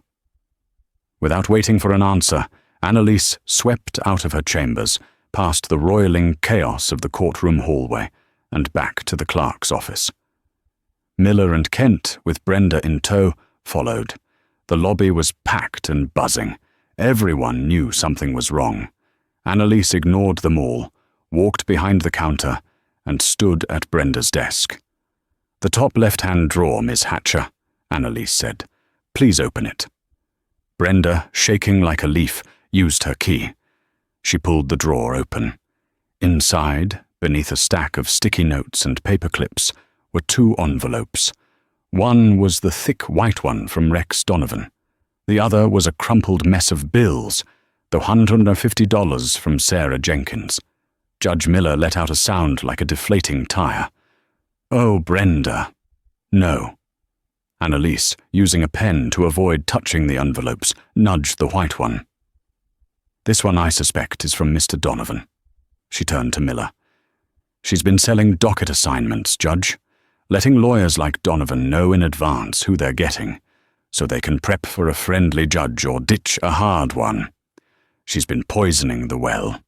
Without waiting for an answer, Annalise swept out of her chambers, past the roiling chaos of the courtroom hallway, and back to the clerk's office. Miller and Kent, with Brenda in tow, followed. The lobby was packed and buzzing. Everyone knew something was wrong. Annalise ignored them all, walked behind the counter, and stood at Brenda's desk. "The top left-hand drawer, Miss Hatcher," Annalise said. "Please open it." Brenda, shaking like a leaf, used her key. She pulled the drawer open. Inside, beneath a stack of sticky notes and paper clips, were 2 envelopes. One was the thick white one from Rex Donovan. The other was a crumpled mess of bills, the $150 from Sarah Jenkins. Judge Miller let out a sound like a deflating tire. "Oh, Brenda." "No." Annalise, using a pen to avoid touching the envelopes, nudged the white one. "This one, I suspect, is from Mr. Donovan." She turned to Miller. "She's been selling docket assignments, Judge, letting lawyers like Donovan know in advance who they're getting, so they can prep for a friendly judge or ditch a hard one. She's been poisoning the well."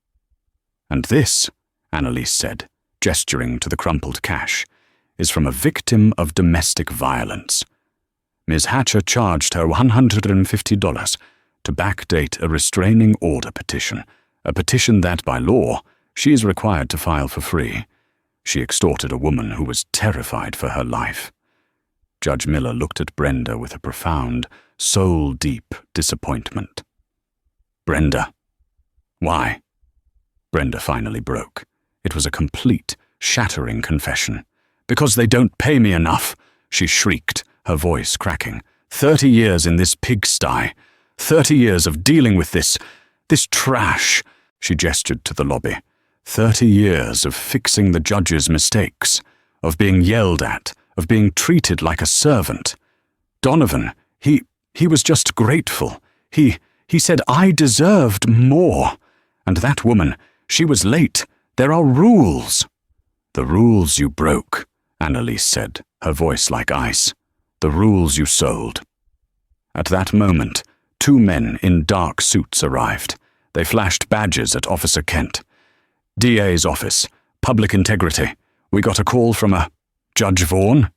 "And this," Annalise said, gesturing to the crumpled cash, "is from a victim of domestic violence. Ms. Hatcher charged her $150 to backdate a restraining order petition, a petition that, by law, she is required to file for free. She extorted a woman who was terrified for her life." Judge Miller looked at Brenda with a profound, soul-deep disappointment. "Brenda." "Why?" Brenda finally broke. It was a complete, shattering confession. "Because they don't pay me enough," she shrieked, her voice cracking. 30 years in this pigsty. 30 years of dealing with this trash." She gestured to the lobby. 30 years of fixing the judge's mistakes, of being yelled at, of being treated like a servant. Donovan, he was just grateful. He said I deserved more. And that woman, she was late. There are rules." "The rules you broke," Annalise said, her voice like ice. "The rules you sold." At that moment, 2 men in dark suits arrived. They flashed badges at Officer Kent. "DA's office, public integrity. We got a call from a Judge Vaughan?"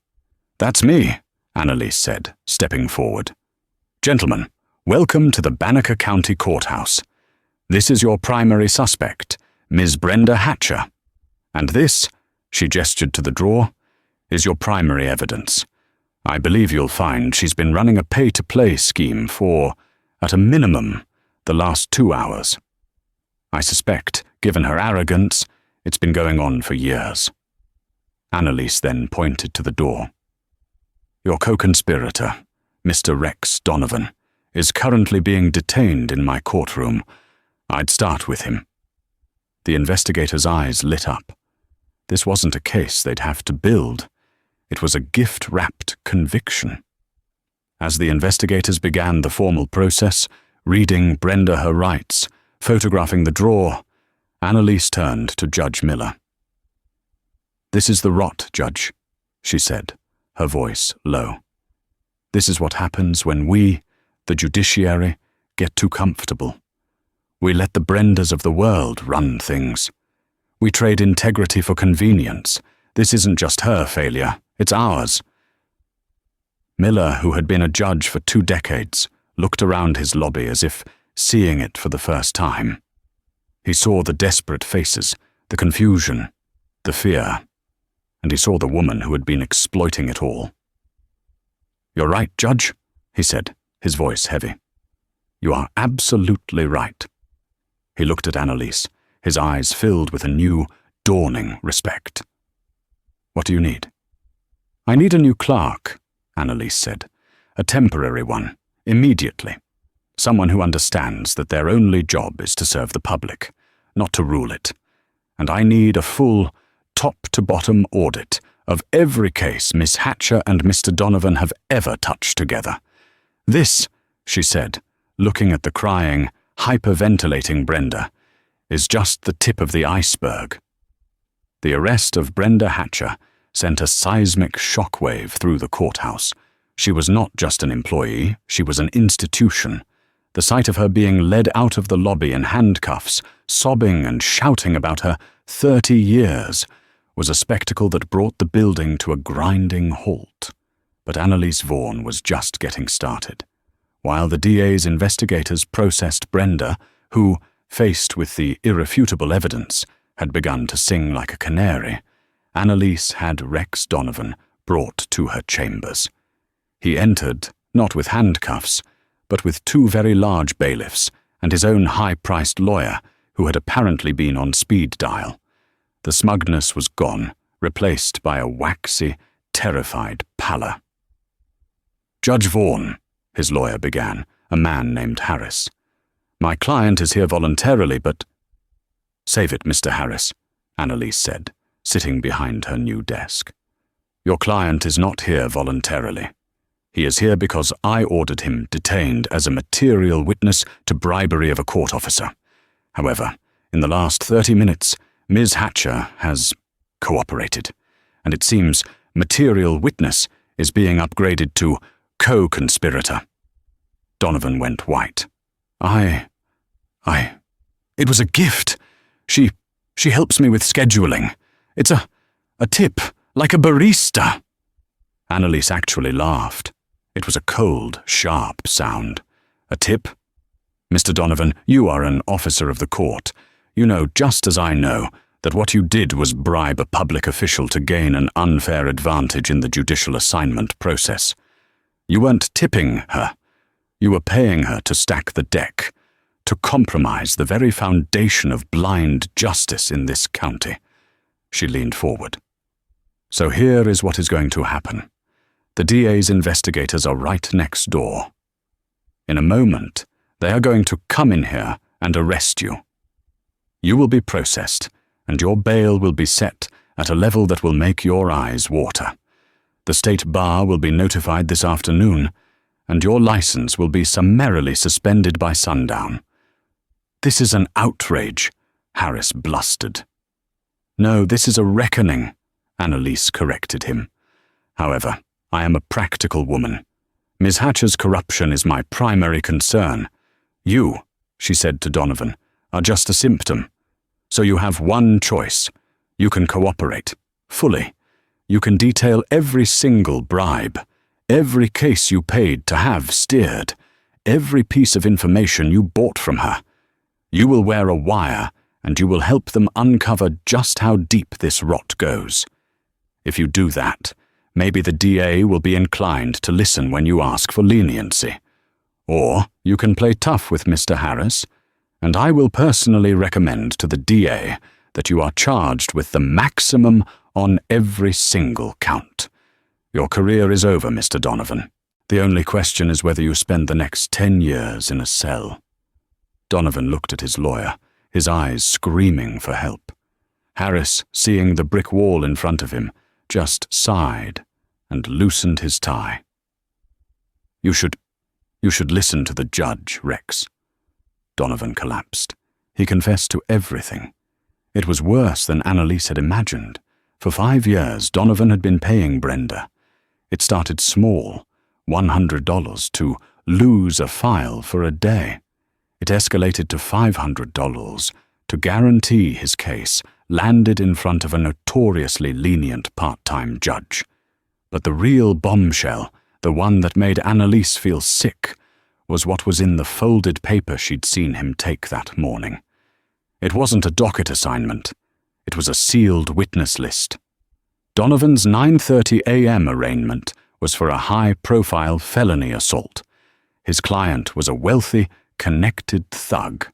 "That's me," Annalise said, stepping forward. "Gentlemen, welcome to the Banneker County Courthouse. This is your primary suspect, Ms. Brenda Hatcher. And this," she gestured to the drawer, "is your primary evidence. I believe you'll find she's been running a pay-to-play scheme for, at a minimum, the last 2 hours. I suspect, given her arrogance, it's been going on for years. Annalise then pointed to the door. Your co-conspirator, Mr. Rex Donovan, is currently being detained in my courtroom. I'd start with him. The investigator's eyes lit up. This wasn't a case they'd have to build. It was a gift-wrapped conviction. As the investigators began the formal process, reading Brenda her rights, photographing the drawer, Annalise turned to Judge Miller. This is the rot, Judge, she said, her voice low. This is what happens when we, the judiciary, get too comfortable. We let the Brendas of the world run things. We trade integrity for convenience. This isn't just her failure, it's ours. Miller, who had been a judge for 2 decades, looked around his lobby as if seeing it for the first time. He saw the desperate faces, the confusion, the fear, and he saw the woman who had been exploiting it all. You're right, Judge, he said, his voice heavy. You are absolutely right. He looked at Annalise, his eyes filled with a new, dawning respect. What do you need? I need a new clerk, Annalise said. A temporary one, immediately. Someone who understands that their only job is to serve the public, not to rule it. And I need a full, top-to-bottom audit of every case Miss Hatcher and Mr. Donovan have ever touched together. This, she said, looking at the crying, hyperventilating Brenda, is just the tip of the iceberg. The arrest of Brenda Hatcher sent a seismic shockwave through the courthouse. She was not just an employee, she was an institution. The sight of her being led out of the lobby in handcuffs, sobbing and shouting about her 30 years, was a spectacle that brought the building to a grinding halt. But Annalise Vaughan was just getting started. While the DA's investigators processed Brenda, who, faced with the irrefutable evidence, had begun to sing like a canary, Annalise had Rex Donovan brought to her chambers. He entered, not with handcuffs, but with 2 very large bailiffs and his own high-priced lawyer, who had apparently been on speed dial. The smugness was gone, replaced by a waxy, terrified pallor. Judge Vaughan, his lawyer began, a man named Harris. My client is here voluntarily, but— Save it, Mr. Harris, Annalise said, sitting behind her new desk. Your client is not here voluntarily. He is here because I ordered him detained as a material witness to bribery of a court officer. However, in the last 30 minutes, Ms. Hatcher has cooperated, and it seems material witness is being upgraded to co-conspirator. Donovan went white. It was a gift. She helps me with scheduling. It's a tip, like a barista. Annalise actually laughed. It was a cold, sharp sound. A tip? Mr. Donovan, you are an officer of the court. You know, just as I know, that what you did was bribe a public official to gain an unfair advantage in the judicial assignment process. You weren't tipping her. You were paying her to stack the deck, to compromise the very foundation of blind justice in this county. She leaned forward. So here is what is going to happen. The DA's investigators are right next door. In a moment, they are going to come in here and arrest you. You will be processed, and your bail will be set at a level that will make your eyes water. The state bar will be notified this afternoon, and your license will be summarily suspended by sundown. This is an outrage, Harris blustered. No, this is a reckoning, Annalise corrected him. However, I am a practical woman. Ms. Hatcher's corruption is my primary concern. You, she said to Donovan, are just a symptom. So you have one choice. You can cooperate, fully. You can detail every single bribe, every case you paid to have steered, every piece of information you bought from her. You will wear a wire, and you will help them uncover just how deep this rot goes. If you do that, maybe the DA will be inclined to listen when you ask for leniency. Or you can play tough with Mr. Harris, and I will personally recommend to the DA that you are charged with the maximum on every single count. Your career is over, Mr. Donovan. The only question is whether you spend the next 10 years in a cell." Donovan looked at his lawyer, his eyes screaming for help. Harris, seeing the brick wall in front of him, just sighed and loosened his tie. You should listen to the judge, Rex." Donovan collapsed. He confessed to everything. It was worse than Annalise had imagined. For 5 years, Donovan had been paying Brenda. It started small, $100 to lose a file for a day. It escalated to $500 to guarantee his case landed in front of a notoriously lenient part-time judge. But the real bombshell, the one that made Annalise feel sick, was what was in the folded paper she'd seen him take that morning. It wasn't a docket assignment. It was a sealed witness list. Donovan's 9:30 a.m. arraignment was for a high-profile felony assault. His client was a wealthy, connected thug.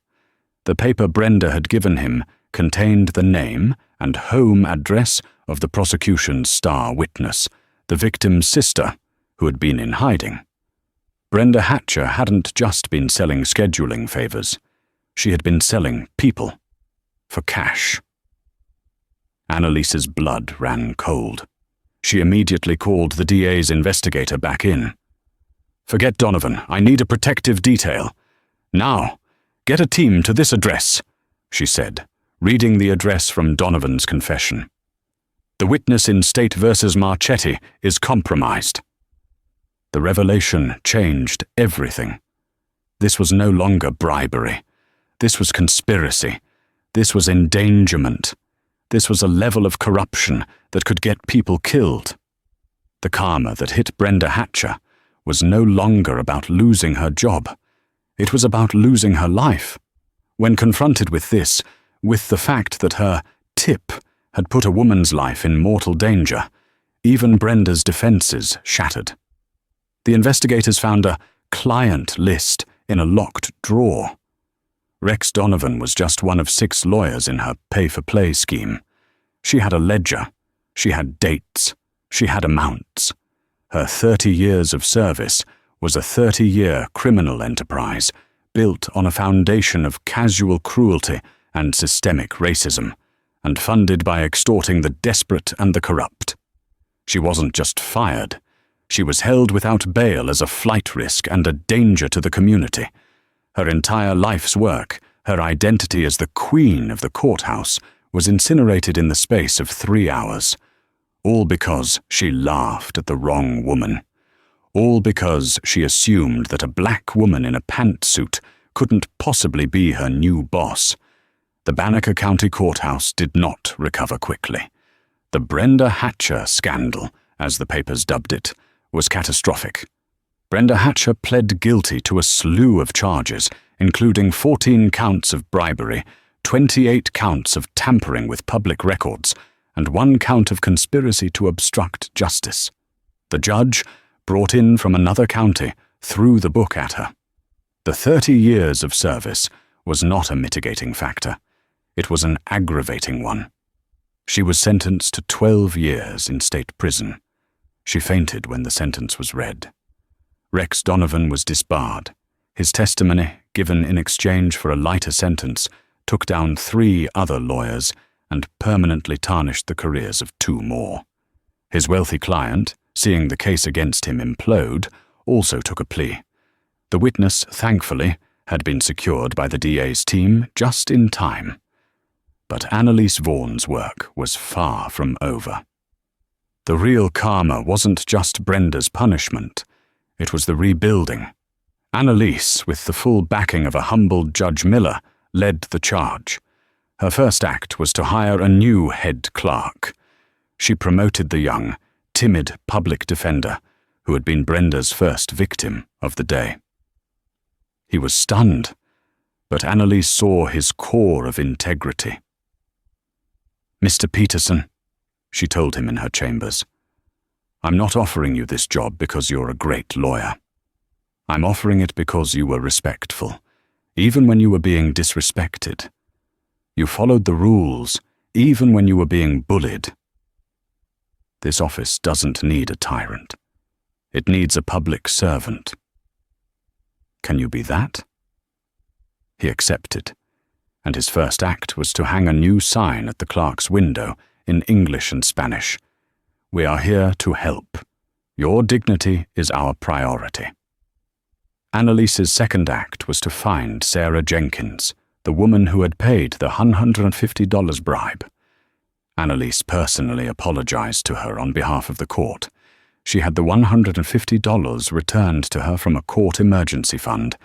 The paper Brenda had given him contained the name and home address of the prosecution's star witness, the victim's sister, who had been in hiding. Brenda Hatcher hadn't just been selling scheduling favors. She had been selling people for cash. Annalise's blood ran cold. She immediately called the DA's investigator back in. "Forget Donovan. I need a protective detail. Now, get a team to this address," she said, reading the address from Donovan's confession. "The witness in State versus Marchetti is compromised." The revelation changed everything. This was no longer bribery. This was conspiracy. This was endangerment. This was a level of corruption that could get people killed. The karma that hit Brenda Hatcher was no longer about losing her job. It was about losing her life. When confronted with this, with the fact that her tip had put a woman's life in mortal danger, even Brenda's defenses shattered. The investigators found a client list in a locked drawer. Rex Donovan was just one of 6 lawyers in her pay-for-play scheme. She had a ledger. She had dates. She had amounts. Her 30 years of service was a 30-year criminal enterprise built on a foundation of casual cruelty and systemic racism, and funded by extorting the desperate and the corrupt. She wasn't just fired. She was held without bail as a flight risk and a danger to the community. Her entire life's work, her identity as the queen of the courthouse, was incinerated in the space of 3 hours. All because she laughed at the wrong woman. All because she assumed that a black woman in a pantsuit couldn't possibly be her new boss. The Banneker County Courthouse did not recover quickly. The Brenda Hatcher scandal, as the papers dubbed it, was catastrophic. Brenda Hatcher pled guilty to a slew of charges, including 14 counts of bribery, 28 counts of tampering with public records, and 1 count of conspiracy to obstruct justice. The judge, brought in from another county, threw the book at her. The 30 years of service was not a mitigating factor. It was an aggravating one. She was sentenced to 12 years in state prison. She fainted when the sentence was read. Rex Donovan was disbarred. His testimony, given in exchange for a lighter sentence, took down 3 other lawyers and permanently tarnished the careers of 2 more. His wealthy client, seeing the case against him implode, also took a plea. The witness, thankfully, had been secured by the DA's team just in time. But Annalise Vaughan's work was far from over. The real karma wasn't just Brenda's punishment. It was the rebuilding. Annalise, with the full backing of a humbled Judge Miller, led the charge. Her first act was to hire a new head clerk. She promoted the young, timid public defender who had been Brenda's first victim of the day. He was stunned, but Annalise saw his core of integrity. "Mr. Peterson," she told him in her chambers, "I'm not offering you this job because you're a great lawyer. I'm offering it because you were respectful, even when you were being disrespected. You followed the rules, even when you were being bullied. This office doesn't need a tyrant. It needs a public servant. Can you be that? He accepted, and his first act was to hang a new sign at the clerk's window in English and Spanish. We are here to help. Your dignity is our priority. Annalise's second act was to find Sarah Jenkins, the woman who had paid the $150 bribe. Annalise personally apologized to her on behalf of the court. She had the $150 returned to her from a court emergency fund,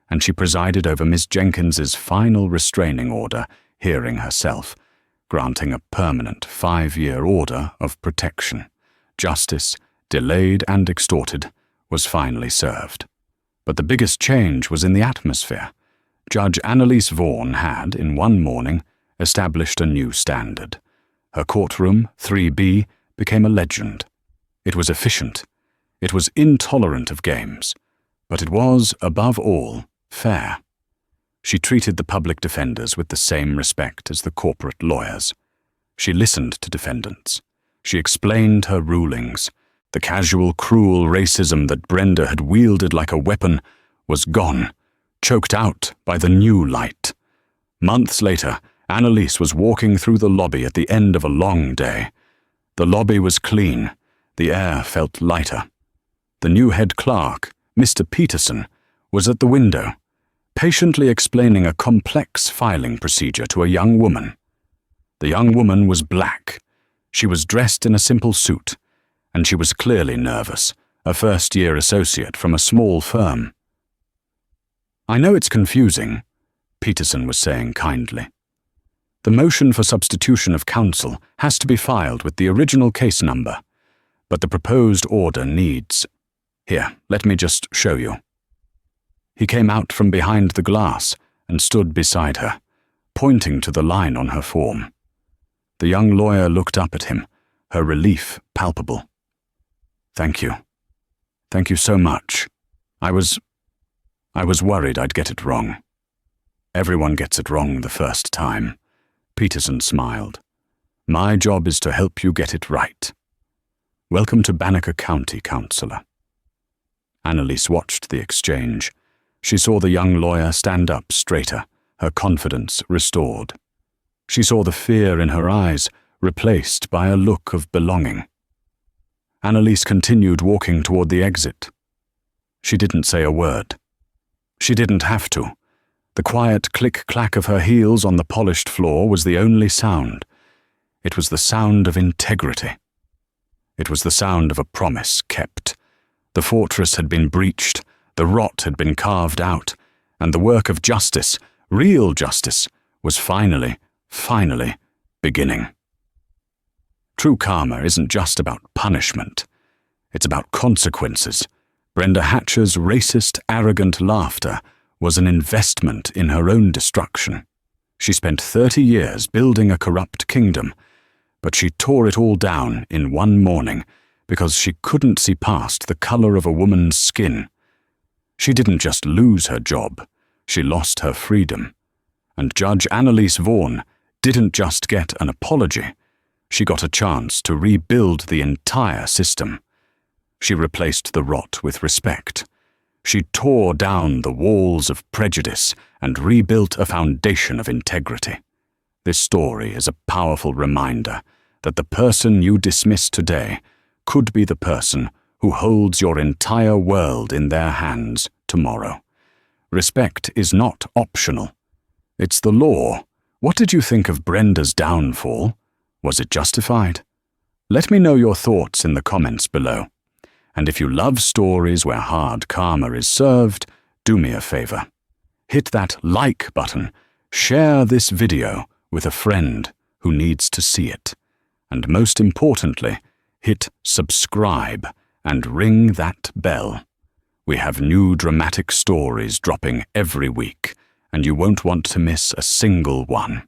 and she presided over Miss Jenkins's final restraining order hearing herself, granting a permanent 5-year order of protection. Justice, delayed and extorted, was finally served. But the biggest change was in the atmosphere. Judge Annalise Vaughan had, in one morning, established a new standard. Her courtroom, 3B, became a legend. It was efficient. It was intolerant of games. But it was, above all, fair. She treated the public defenders with the same respect as the corporate lawyers. She listened to defendants. She explained her rulings. The casual, cruel racism that Brenda had wielded like a weapon was gone, choked out by the new light. Months later, Annalise was walking through the lobby at the end of a long day. The lobby was clean. The air felt lighter. The new head clerk, Mr. Peterson, was at the window, patiently explaining a complex filing procedure to a young woman. The young woman was black. She was dressed in a simple suit, and she was clearly nervous, a first-year associate from a small firm. "I know it's confusing," Peterson was saying kindly. "The motion for substitution of counsel has to be filed with the original case number, but the proposed order needs... Here, let me just show you." He came out from behind the glass and stood beside her, pointing to the line on her form. The young lawyer looked up at him, her relief palpable. "Thank you. Thank you so much. I was worried I'd get it wrong." "Everyone gets it wrong the first time," Peterson smiled. "My job is to help you get it right. Welcome to Banneker County, Counselor." Annalise watched the exchange. She saw the young lawyer stand up straighter, her confidence restored. She saw the fear in her eyes replaced by a look of belonging. Annalise continued walking toward the exit. She didn't say a word. She didn't have to. The quiet click-clack of her heels on the polished floor was the only sound. It was the sound of integrity. It was the sound of a promise kept. The fortress had been breached, the rot had been carved out, and the work of justice, real justice, was finally beginning. True karma isn't just about punishment. It's about consequences. Brenda Hatcher's racist, arrogant laughter was an investment in her own destruction. She spent 30 years building a corrupt kingdom, but she tore it all down in one morning because she couldn't see past the color of a woman's skin. She didn't just lose her job, she lost her freedom. And Judge Annalise Vaughan didn't just get an apology, she got a chance to rebuild the entire system. She replaced the rot with respect. She tore down the walls of prejudice and rebuilt a foundation of integrity. This story is a powerful reminder that the person you dismiss today could be the person who holds your entire world in their hands tomorrow. Respect is not optional. It's the law. What did you think of Brenda's downfall? Was it justified? Let me know your thoughts in the comments below. And if you love stories where hard karma is served, do me a favor. Hit that like button, share this video with a friend who needs to see it. And most importantly, hit subscribe and ring that bell. We have new dramatic stories dropping every week, and you won't want to miss a single one.